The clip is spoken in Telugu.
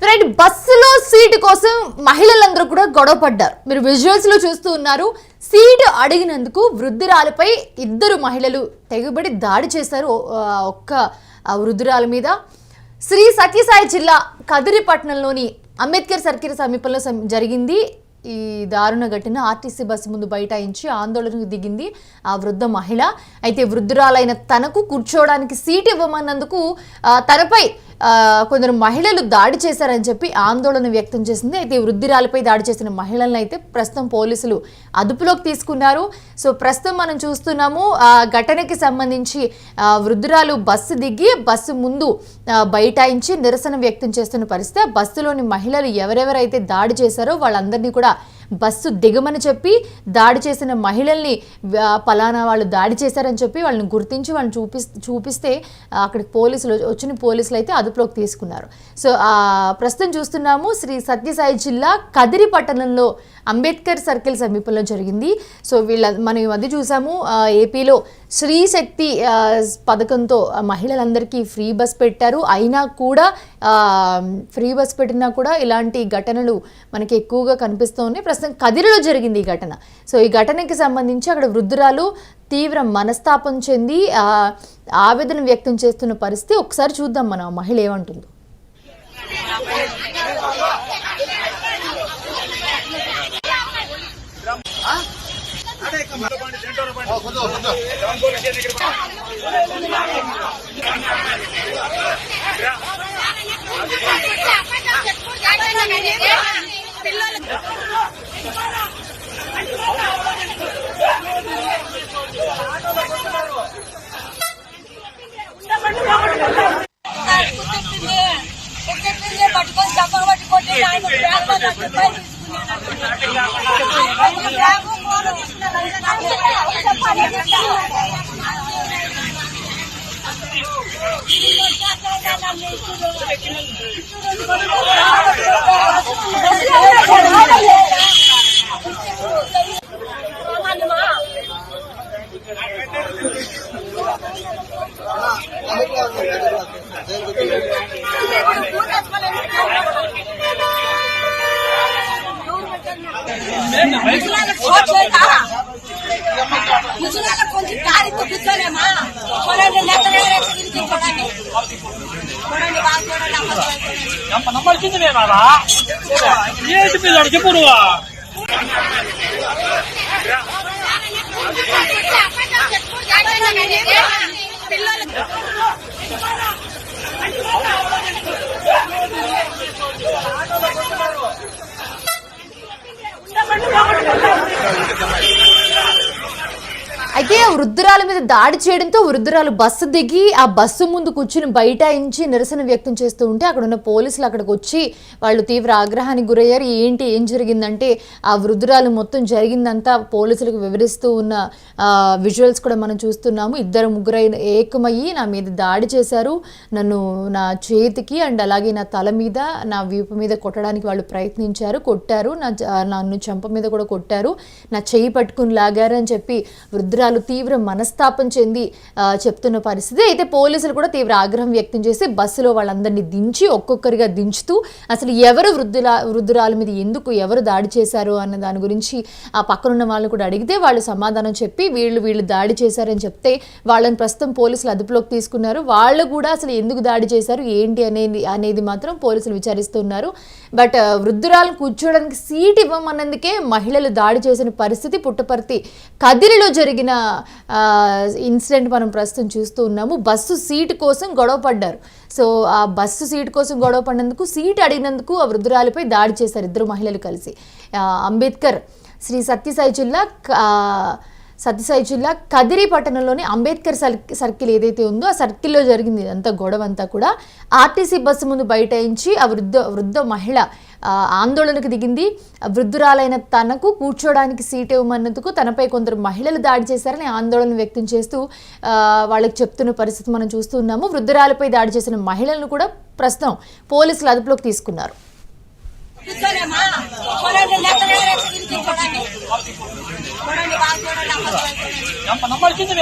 రైట్, బస్సులో సీటు కోసం మహిళలందరూ కూడా గొడవ పడ్డారు. మీరు విజువల్స్ లో చూస్తూ ఉన్నారు. సీటు అడిగినందుకు వృద్ధురాలపై ఇద్దరు మహిళలు తెగబడి దాడి చేశారు. ఒక్క వృద్ధురాల మీద శ్రీ సత్యసాయి జిల్లా కదిరిపట్నంలోని అంబేద్కర్ సర్కిల్ సమీపంలో జరిగింది ఈ దారుణ ఘటన. ఆర్టీసీ బస్సు ముందు బైఠాయించి ఆందోళనకు దిగింది ఆ వృద్ధ మహిళ. అయితే వృద్ధురాలైన తనకు కూర్చోవడానికి సీట్ ఇవ్వమన్నందుకు తనపై కొందరు మహిళలు దాడి చేశారని చెప్పి ఆందోళన వ్యక్తం చేసింది. అయితే వృద్ధురాలపై దాడి చేసిన మహిళలను అయితే ప్రస్తుతం పోలీసులు అదుపులోకి తీసుకున్నారు. సో ప్రస్తుతం మనం చూస్తున్నాము ఆ ఘటనకి సంబంధించి వృద్ధురాలు బస్సు దిగి బస్సు ముందు బైఠాయించి నిరసన వ్యక్తం చేస్తున్న పరిస్థితి. బస్సులోని మహిళలు ఎవరెవరైతే దాడి చేశారో వాళ్ళందరినీ కూడా బస్సు దిగమని చెప్పి దాడి చేసిన మహిళల్ని పలానా వాళ్ళు దాడి చేశారని చెప్పి వాళ్ళని గుర్తించి వాళ్ళని చూపిస్తే అక్కడికి పోలీసులు అయితే అదుపులోకి తీసుకున్నారు. సో ప్రస్తుతం చూస్తున్నాము శ్రీ సత్యసాయి జిల్లా కదిరిపట్టణంలో అంబేద్కర్ సర్కిల్ సమీపంలో జరిగింది. సో మనం ఈ మధ్య చూసాము ఏపీలో శ్రీ శక్తి పథకంతో మహిళలందరికీ ఫ్రీ బస్ పెట్టారు. అయినా కూడా ఫ్రీ బస్ పెట్టినా కూడా ఇలాంటి ఘటనలు మనకి ఎక్కువగా కనిపిస్తూ ఉన్నాయి. ప్రస్తుతం కదిరిలో జరిగింది ఈ ఘటన. సో ఈ ఘటనకి సంబంధించి అక్కడ వృద్ధురాలు తీవ్ర మనస్తాపం చెంది ఆవేదన వ్యక్తం చేస్తున్న పరిస్థితి. ఒకసారి చూద్దాం మన మహిళ ఏమంటుందో. పట్టుకొని డబ్బా పట్టుకోండి ముసలాళ్ళ కొంచెం దారితో కూర్చోలేమా చూడండి చెప్పు నువ్వు అయితే వృద్ధురాల మీద దాడి చేయడంతో వృద్ధురాలు బస్సు దిగి ఆ బస్సు ముందు కూర్చుని బైఠాయించి నిరసన వ్యక్తం చేస్తూ ఉంటే అక్కడ ఉన్న పోలీసులు అక్కడికి వచ్చి వాళ్ళు తీవ్ర ఆగ్రహానికి గురయ్యారు. ఏం జరిగిందంటే ఆ వృద్ధురాలు మొత్తం జరిగిందంతా పోలీసులకు వివరిస్తూ ఉన్న విజువల్స్ కూడా మనం చూస్తున్నాము. ఇద్దరు ముగ్గురైన ఏకమయ్యి నా మీద దాడి చేశారు. నన్ను నా చేతికి అండ్ అలాగే నా తల మీద నా వీపు మీద కొట్టడానికి వాళ్ళు ప్రయత్నించారు, కొట్టారు. నన్ను చెంప మీద కూడా కొట్టారు, నా చెయ్యి పట్టుకుని లాగారు అని చెప్పి వృద్ధురాలు తీవ్ర మనస్తాపం చెంది చెప్తున్న పరిస్థితి. అయితే పోలీసులు కూడా తీవ్ర ఆగ్రహం వ్యక్తం చేసి బస్సులో వాళ్ళందరినీ దించి ఒక్కొక్కరిగా దించుతూ అసలు ఎవరు వృద్ధురాల మీద ఎవరు దాడి చేశారు అన్న దాని గురించి ఆ పక్కనున్న వాళ్ళని కూడా అడిగితే వాళ్ళు సమాధానం చెప్పి వీళ్ళు దాడి చేశారని చెప్తే వాళ్ళని ప్రస్తుతం పోలీసులు అదుపులోకి తీసుకున్నారు. వాళ్ళు కూడా అసలు ఎందుకు దాడి చేశారు ఏంటి అనేది మాత్రం పోలీసులు విచారిస్తున్నారు. బట్ వృద్ధురాలను కూర్చోడానికి సీట్ ఇవ్వమన్నందుకే మహిళలు దాడి చేసిన పరిస్థితి పుట్టపర్తి కదిరిలో జరిగిన ఇన్సిడెంట్ మనం ప్రస్తుతం చూస్తూ ఉన్నాము. బస్సు సీటు కోసం గొడవ పడ్డారు. సో ఆ బస్సు సీటు కోసం గొడవ పడినందుకు సీటు అడిగినందుకు ఆ వృద్ధురాలిపై దాడి చేశారు ఇద్దరు మహిళలు కలిసి. అంబేద్కర్ శ్రీ సత్యసాయి జిల్లా కదిరిపట్టణంలోని అంబేద్కర్ సర్కిల్ ఏదైతే ఉందో ఆ సర్కిల్లో జరిగింది ఇదంతా గొడవ అంతా కూడా. ఆర్టీసీ బస్సు ముందు బైఠాయించి ఆ వృద్ధ మహిళ ఆందోళనకు దిగింది. వృద్ధురాలైన తనకు కూర్చోడానికి సీట్ ఇవ్వమన్నందుకు తనపై కొందరు మహిళలు దాడి చేశారని ఆందోళన వ్యక్తం చేస్తూ వాళ్ళకి చెప్తున్న పరిస్థితి మనం చూస్తున్నాము. వృద్ధురాలపై దాడి చేసిన మహిళలను కూడా ప్రస్తుతం పోలీసులు అదుపులోకి తీసుకున్నారు. నమ్మల్సింది